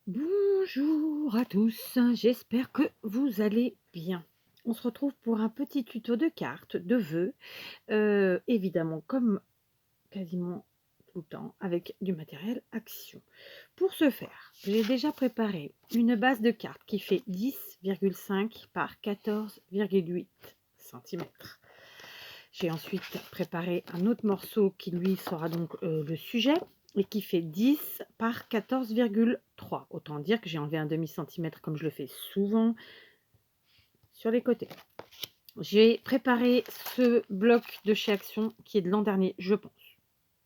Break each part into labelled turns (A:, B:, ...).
A: Bonjour à tous, j'espère que vous allez bien. On se retrouve pour un petit tuto de cartes, de vœux, évidemment comme quasiment tout le temps avec du matériel action. Pour ce faire, j'ai déjà préparé une base de cartes qui fait 10,5 par 14,8 cm. J'ai ensuite préparé un autre morceau qui lui sera donc le sujet et qui fait 10 par 14,3. Autant dire que j'ai enlevé un demi-centimètre comme je le fais souvent sur les côtés. J'ai préparé ce bloc de chez Action qui est de l'an dernier, je pense.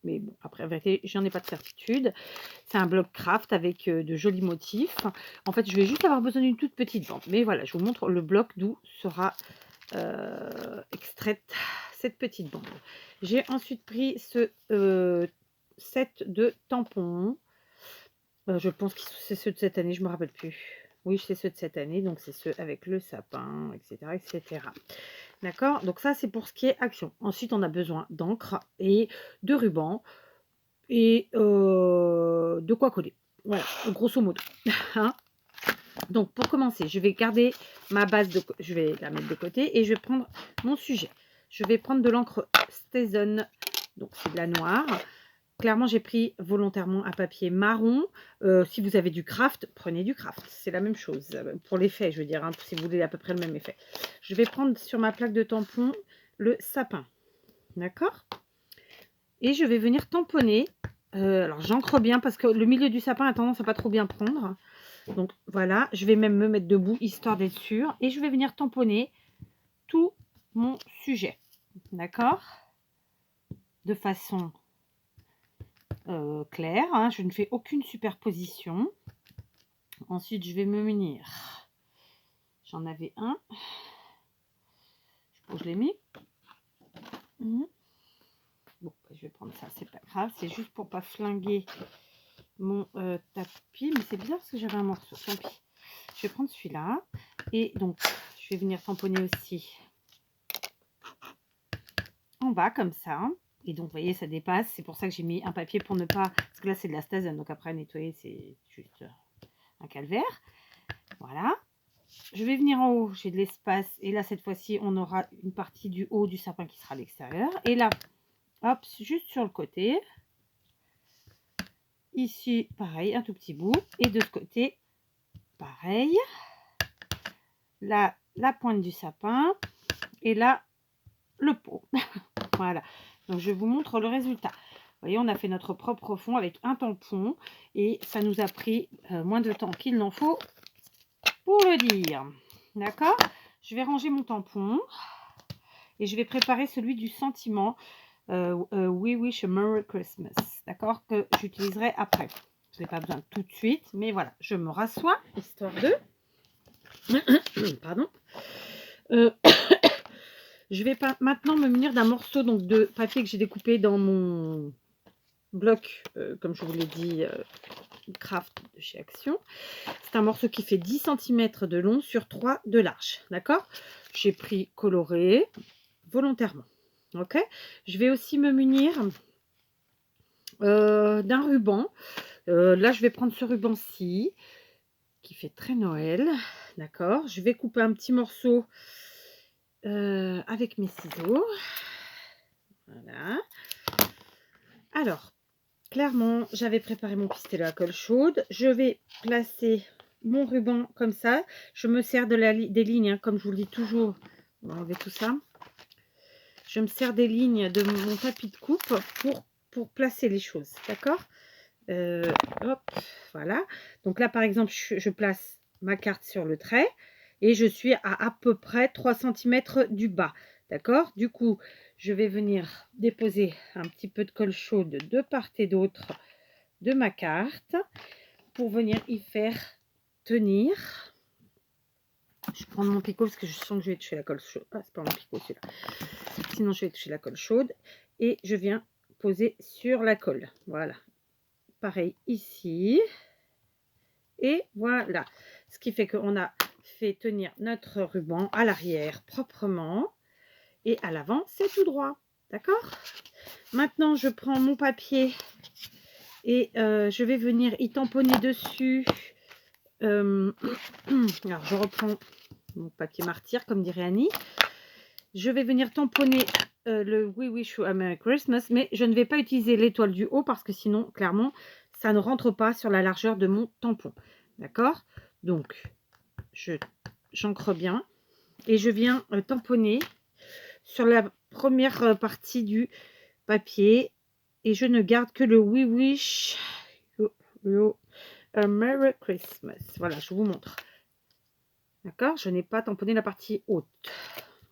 A: Mais bon, après, en vérité, j'en ai pas de certitude. C'est un bloc craft avec de jolis motifs. En fait, je vais juste avoir besoin d'une toute petite bande. Mais voilà, je vous montre le bloc d'où sera extraite cette petite bande. J'ai ensuite pris ce set de tampons. Je pense que c'est ceux de cette année, je me rappelle plus. Oui, c'est ceux de cette année, donc c'est ceux avec le sapin, etc. etc. D'accord. Donc ça, c'est pour ce qui est action. Ensuite, on a besoin d'encre et de ruban et de quoi coller. Voilà, grosso modo. Hein. Donc, pour commencer, je vais garder ma base, je vais la mettre de côté et je vais prendre mon sujet. Je vais prendre de l'encre Stézone, donc c'est de la noire. Clairement, j'ai pris volontairement un papier marron. Si vous avez du craft, prenez du craft. C'est la même chose. Pour l'effet, je veux dire, hein, si vous voulez à peu près le même effet. Je vais prendre sur ma plaque de tampon le sapin. D'accord. Et je vais venir tamponner. Alors, j'encre bien parce que le milieu du sapin a tendance à pas trop bien prendre. Donc, voilà. Je vais même me mettre debout, histoire d'être sûre. Et je vais venir tamponner tout mon sujet. D'accord. De façon claire. Hein, je ne fais aucune superposition. Ensuite, je vais me munir. J'en avais un. Je l'ai mis. Bon, je vais prendre ça, c'est pas grave. C'est juste pour pas flinguer mon tapis. Mais c'est bizarre parce que j'avais un morceau. Tant pis. Je vais prendre celui-là. Et donc, je vais venir tamponner aussi en bas comme ça. Et donc, vous voyez, ça dépasse. C'est pour ça que j'ai mis un papier pour ne pas... Parce que là, c'est de la Stazone. Donc, après, nettoyer, c'est juste un calvaire. Voilà. Je vais venir en haut. J'ai de l'espace. Et là, cette fois-ci, on aura une partie du haut du sapin qui sera à l'extérieur. Et là, hop, juste sur le côté. Ici, pareil, un tout petit bout. Et de ce côté, pareil. Là, la pointe du sapin. Et là, le pot. Voilà. Donc, je vous montre le résultat. Vous voyez, on a fait notre propre fond avec un tampon. Et ça nous a pris moins de temps qu'il n'en faut pour le dire. D'accord. Je vais ranger mon tampon. Et je vais préparer celui du sentiment. We Wish a Merry Christmas. D'accord. Que j'utiliserai après. Je n'ai pas besoin tout de suite. Mais voilà. Je me rassois. Histoire de... Pardon. Je vais maintenant me munir d'un morceau donc, de papier que j'ai découpé dans mon bloc, comme je vous l'ai dit, craft de chez Action. C'est un morceau qui fait 10 cm de long sur 3 de large. D'accord. J'ai pris coloré volontairement. Ok. Je vais aussi me munir d'un ruban. Là, je vais prendre ce ruban-ci qui fait très Noël. D'accord. Je vais couper un petit morceau avec mes ciseaux. Voilà. Alors, clairement, j'avais préparé mon pistolet à colle chaude. Je vais placer mon ruban comme ça. Je me sers des lignes, hein, comme je vous le dis toujours. On va enlever tout ça. Je me sers des lignes de mon tapis de coupe pour placer les choses. D'accord. Hop, voilà. Donc là, par exemple, je place ma carte sur le trait et je suis à peu près 3 cm du bas. D'accord. Du coup, je vais venir déposer un petit peu de colle chaude de part et d'autre de ma carte pour venir y faire tenir. Je prends mon picot parce que je sens que je vais toucher la colle chaude. Ah, c'est pas mon picot celui-là. Sinon, je vais toucher la colle chaude et je viens poser sur la colle. Voilà. Pareil ici. Et voilà. Ce qui fait qu'on a fait tenir notre ruban à l'arrière proprement. Et à l'avant, c'est tout droit. D'accord. Maintenant, je prends mon papier et je vais venir y tamponner dessus alors, je reprends mon papier martyr, comme dirait Annie. Je vais venir tamponner le We Wish You a Merry Christmas, mais je ne vais pas utiliser l'étoile du haut parce que sinon, clairement, ça ne rentre pas sur la largeur de mon tampon. D'accord? Donc, j'ancre bien et je viens tamponner sur la première partie du papier et je ne garde que le We Wish You a Merry Christmas. Voilà, je vous montre. D'accord? Je n'ai pas tamponné la partie haute.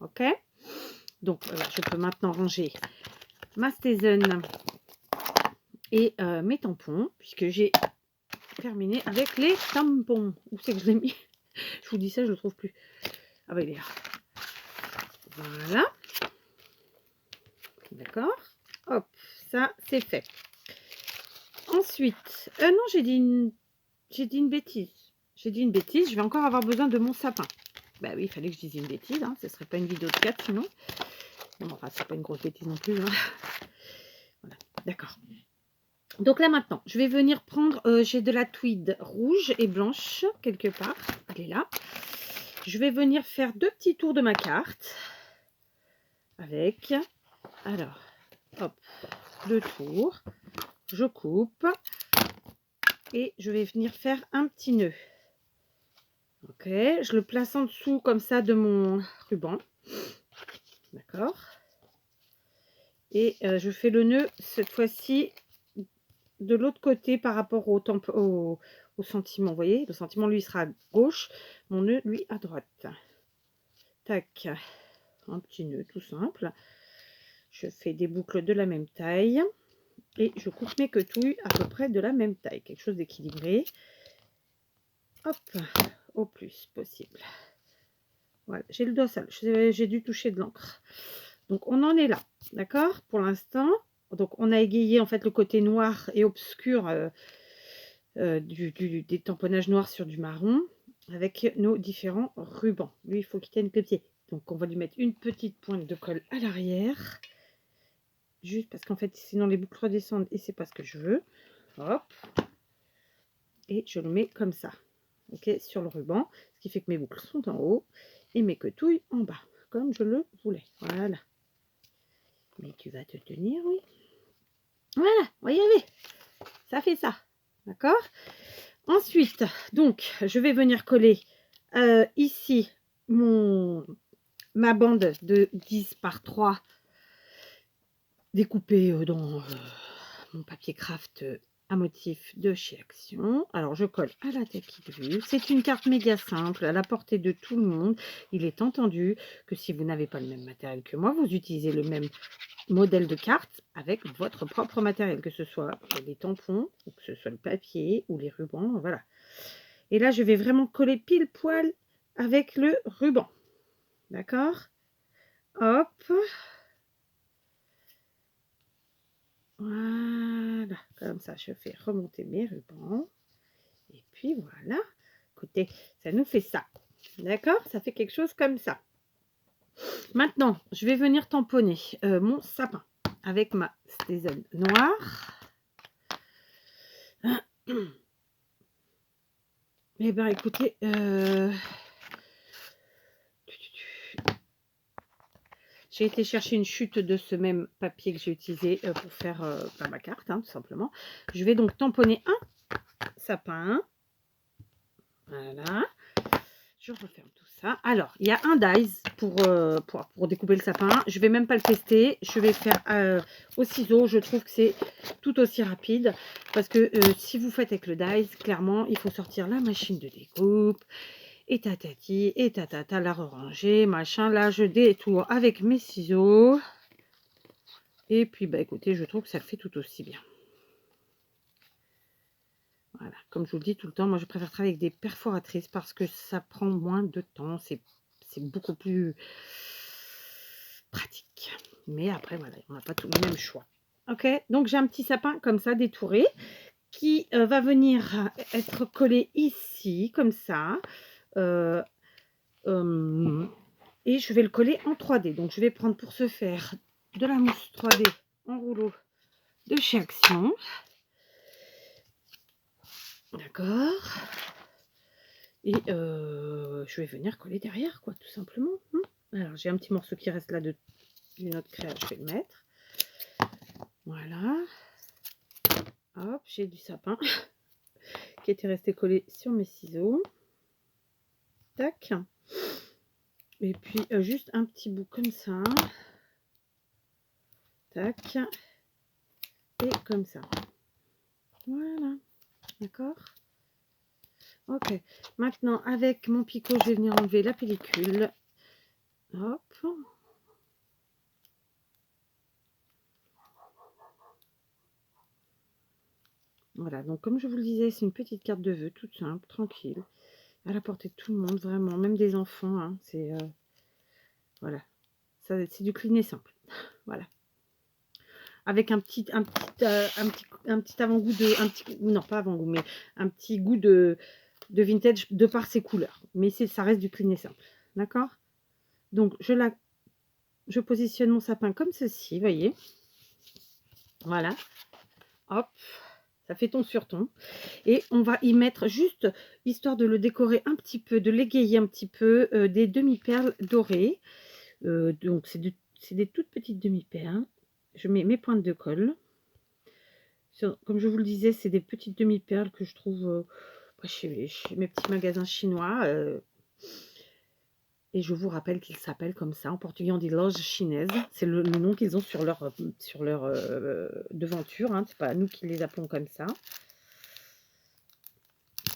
A: Ok? Donc, voilà, je peux maintenant ranger ma Stézen et mes tampons, puisque j'ai terminé avec les tampons. Où c'est que je l'ai mis? Je vous dis ça, je ne le trouve plus. Ah bah il est là. Voilà. D'accord. Hop, ça c'est fait. Ensuite, non, j'ai dit une bêtise. J'ai dit une bêtise, je vais encore avoir besoin de mon sapin. Bah oui, il fallait que je dise une bêtise, hein. Ce ne serait pas une vidéo de 4 sinon. Non, enfin, c'est pas une grosse bêtise non plus. Hein. Voilà, d'accord. Donc là maintenant, je vais venir prendre, j'ai de la tweed rouge et blanche quelque part. Elle est là. Je vais venir faire 2 petits tours de ma carte. Avec, alors, hop, 2 tours. Je coupe. Et je vais venir faire un petit nœud. Ok, je le place en dessous comme ça de mon ruban. D'accord. Et je fais le nœud cette fois-ci de l'autre côté par rapport au sentiment. Vous voyez, le sentiment lui sera à gauche, mon nœud lui à droite. Tac, un petit nœud tout simple. Je fais des boucles de la même taille et je coupe mes quetouilles à peu près de la même taille, quelque chose d'équilibré. Hop, au plus possible. Voilà, j'ai le doigt sale, j'ai dû toucher de l'encre. Donc on en est là, d'accord, pour l'instant. Donc on a égayé en fait le côté noir et obscur des tamponnages noirs sur du marron avec nos différents rubans. Lui, il faut qu'il tienne que pied. Donc on va lui mettre une petite pointe de colle à l'arrière. Juste parce qu'en fait, sinon les boucles redescendent et c'est pas ce que je veux. Hop. Et je le mets comme ça. Ok, sur le ruban. Ce qui fait que mes boucles sont en haut et mes quetouilles en bas. Comme je le voulais. Voilà. Mais tu vas te tenir, oui. Voilà, on va y arriver. Ça fait ça. D'accord? Ensuite, donc, je vais venir coller ici ma bande de 10 par 3 découpée dans mon papier craft à motif de chez Action. Alors, je colle à la tapis de vue. C'est une carte méga simple, à la portée de tout le monde. Il est entendu que si vous n'avez pas le même matériel que moi, vous utilisez le même modèle de carte avec votre propre matériel, que ce soit les tampons, ou que ce soit le papier ou les rubans, voilà. Et là, je vais vraiment coller pile poil avec le ruban. D'accord? Hop. Voilà. Comme ça, je fais remonter mes rubans. Et puis voilà. Écoutez, ça nous fait ça. D'accord? Ça fait quelque chose comme ça. Maintenant, je vais venir tamponner mon sapin avec ma Stézen noire. Eh bien, écoutez, j'ai été chercher une chute de ce même papier que j'ai utilisé pour faire ma carte, hein, tout simplement. Je vais donc tamponner un sapin. Voilà. Je referme tout ça. Alors, il y a un dies pour découper le sapin. Je ne vais même pas le tester. Je vais faire au ciseau. Je trouve que c'est tout aussi rapide. Parce que si vous faites avec le dies, clairement, il faut sortir la machine de découpe. Et tatati, et tatata, la ranger, machin. Là, je détourne avec mes ciseaux. Et puis, bah écoutez, je trouve que ça le fait tout aussi bien. Voilà, comme je vous le dis tout le temps, moi je préfère travailler avec des perforatrices parce que ça prend moins de temps, c'est beaucoup plus pratique. Mais après, voilà, on n'a pas tout le même choix. Ok, donc j'ai un petit sapin comme ça, détouré, qui va venir être collé ici, comme ça. Et je vais le coller en 3D. Donc je vais prendre pour ce faire de la mousse 3D en rouleau de chez Action. D'accord. Et je vais venir coller derrière, quoi, tout simplement. Alors, j'ai un petit morceau qui reste là d'une autre créa, je vais le mettre. Voilà. Hop, j'ai du sapin qui était resté collé sur mes ciseaux. Tac. Et puis, juste un petit bout comme ça. Tac. Et comme ça. Voilà. D'accord. Ok. Maintenant, avec mon picot, je vais venir enlever la pellicule. Hop. Voilà, donc comme je vous le disais, c'est une petite carte de vœux, toute simple, tranquille, à la portée de tout le monde, vraiment, même des enfants, hein, c'est voilà, c'est du clean et simple, voilà, avec un petit avant-goût non pas avant-goût, mais un petit goût de vintage de par ses couleurs, mais ça reste du clean et simple, d'accord. Donc je positionne mon sapin comme ceci, voyez, voilà, hop. Ça fait ton sur ton. Et on va y mettre juste, histoire de le décorer un petit peu, de l'égayer un petit peu, des demi-perles dorées. Donc, c'est des toutes petites demi-perles. Je mets mes pointes de colle. Comme je vous le disais, c'est des petites demi-perles que je trouve chez mes petits magasins chinois. Et je vous rappelle qu'ils s'appellent comme ça. En portugais, on dit loge chinaise. C'est le nom qu'ils ont sur leur devanture. Hein. C'est pas nous qui les appelons comme ça.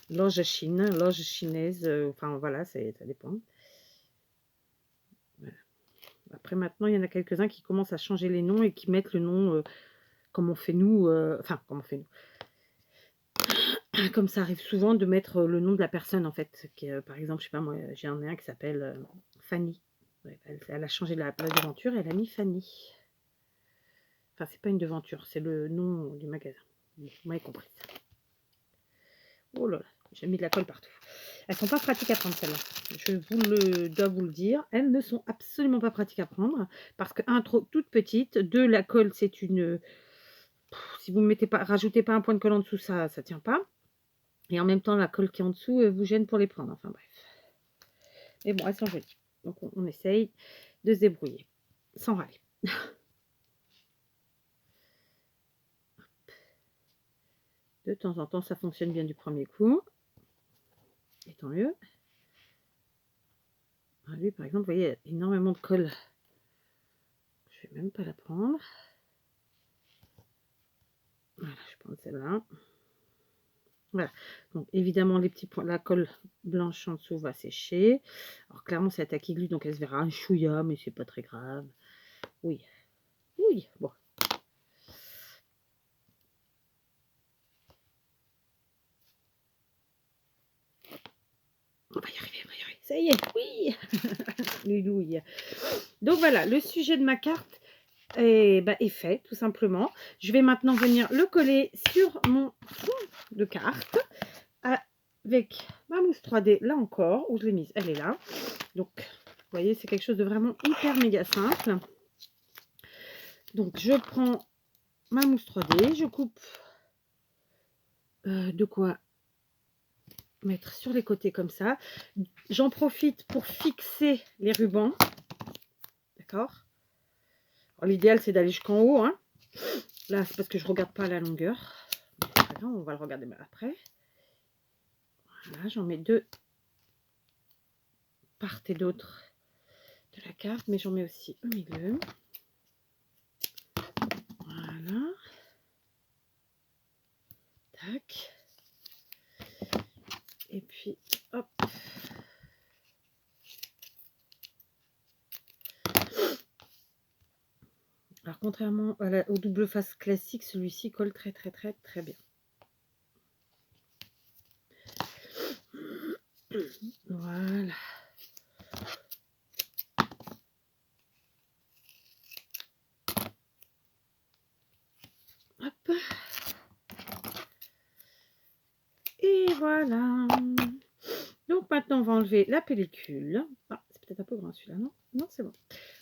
A: Loge Chine, loge chinaise, enfin voilà, ça dépend. Voilà. Après maintenant, il y en a quelques-uns qui commencent à changer les noms et qui mettent le nom comme on fait nous, enfin comme on fait nous. Comme ça arrive souvent de mettre le nom de la personne en fait. Par exemple, je sais pas moi, j'ai un qui s'appelle Fanny. Ouais, elle a changé la devanture, elle a mis Fanny. Enfin, c'est pas une devanture, c'est le nom du magasin. Vous m'avez compris. Oh là là, j'ai mis de la colle partout. Elles sont pas pratiques à prendre celles-là. Je dois vous le dire. Elles ne sont absolument pas pratiques à prendre. Parce que, un, trop toute petite. Deux, la colle, c'est une... si vous ne mettez pas, rajoutez pas un point de colle en dessous, ça ne tient pas. Et en même temps, la colle qui est en dessous vous gêne pour les prendre. Enfin bref. Mais bon, elles sont jolies. Donc on essaye de se débrouiller. Sans râler. De temps en temps, ça fonctionne bien du premier coup. Et tant mieux. Lui, par exemple, vous voyez, il y a énormément de colle. Je vais même pas la prendre. Voilà, je prends celle-là. Voilà. Donc, évidemment, les petits points, la colle blanche en dessous va sécher. Alors, clairement, c'est attaqué glue, donc elle se verra un chouïa, mais c'est pas très grave. Oui. Oui, bon. On va y arriver, on va y arriver. Ça y est, oui. Lulouille. Donc, voilà, le sujet de ma carte est fait, tout simplement. Je vais maintenant venir le coller sur mon fond de carte avec ma mousse 3D, là encore, où je l'ai mise, elle est là. Donc, vous voyez, c'est quelque chose de vraiment hyper méga simple. Donc, je prends ma mousse 3D, je coupe de quoi mettre sur les côtés comme ça. J'en profite pour fixer les rubans. D'accord. L'idéal, c'est d'aller jusqu'en haut. Hein. Là, c'est parce que je ne regarde pas la longueur. On va le regarder après. Voilà, j'en mets deux part et d'autre de la carte, mais j'en mets aussi au milieu. Voilà. Tac. Et puis, hop. Alors, contrairement au double face classique, celui-ci colle très bien. Voilà. Hop. Et voilà. Donc maintenant, on va enlever la pellicule. Ah, c'est peut-être un peu grand celui-là, non? Non, c'est bon.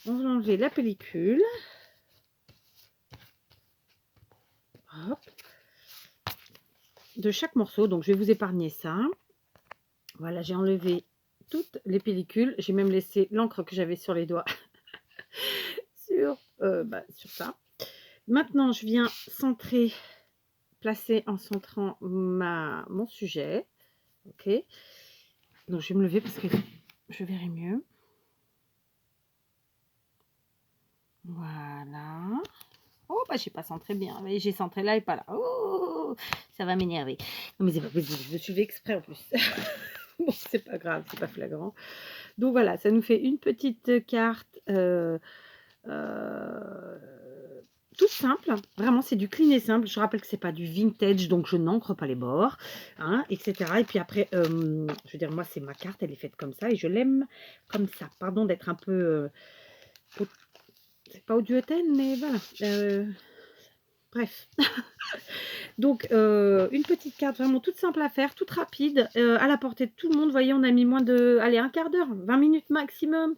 A: On va enlever la pellicule. Hop. De chaque morceau. Donc, je vais vous épargner ça. Voilà, j'ai enlevé toutes les pellicules. J'ai même laissé l'encre que j'avais sur les doigts sur ça. Maintenant, je viens centrer, placer en centrant mon sujet. Ok. Donc, je vais me lever parce que je verrai mieux. Voilà. Oh, bah, j'ai pas centré bien. Mais j'ai centré là et pas là. Oh, ça va m'énerver. Non, mais c'est pas possible. Je me suis fait exprès en plus. Bon, c'est pas grave, c'est pas flagrant. Donc voilà, ça nous fait une petite carte euh, toute simple. Vraiment, c'est du clean et simple. Je rappelle que c'est pas du vintage, donc je n'encre pas les bords, hein, etc. Et puis après, je veux dire, moi, c'est ma carte, elle est faite comme ça et je l'aime comme ça. Pardon d'être un peu... c'est pas audiothène, mais voilà. Bref. Donc, une petite carte vraiment toute simple à faire, toute rapide, à la portée de tout le monde. Vous voyez, on a mis moins de, allez, un quart d'heure, 20 minutes maximum.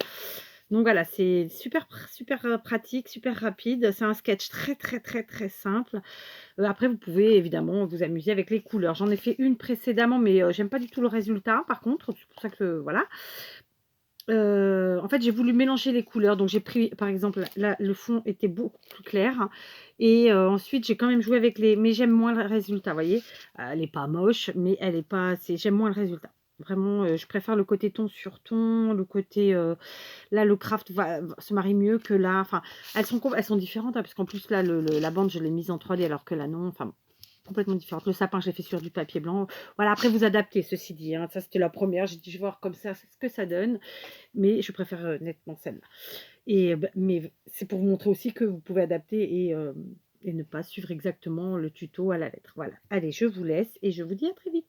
A: Donc voilà, c'est super, super pratique, super rapide. C'est un sketch très, très, très, très simple. Après, vous pouvez évidemment vous amuser avec les couleurs. J'en ai fait une précédemment, mais j'aime pas du tout le résultat. Par contre, c'est pour ça que, voilà. En fait, j'ai voulu mélanger les couleurs. Donc, j'ai pris, par exemple, là, le fond était beaucoup plus clair. Et ensuite, j'ai quand même joué avec les... Mais j'aime moins le résultat, vous voyez. Elle n'est pas moche, mais elle est pas... J'aime moins le résultat. Vraiment, je préfère le côté ton sur ton, le côté... là, le craft se marie mieux que là. Enfin, elles sont différentes, hein, parce qu'en plus, là, la bande, je l'ai mise en 3D, alors que là, non. Enfin, complètement différente. Le sapin, je l'ai fait sur du papier blanc. Voilà, après, vous adaptez, ceci dit. Hein. Ça, c'était la première. J'ai dit, je vais voir comme ça ce que ça donne. Mais je préfère nettement celle-là. Mais c'est pour vous montrer aussi que vous pouvez adapter et ne pas suivre exactement le tuto à la lettre. Voilà. Allez, je vous laisse et je vous dis à très vite.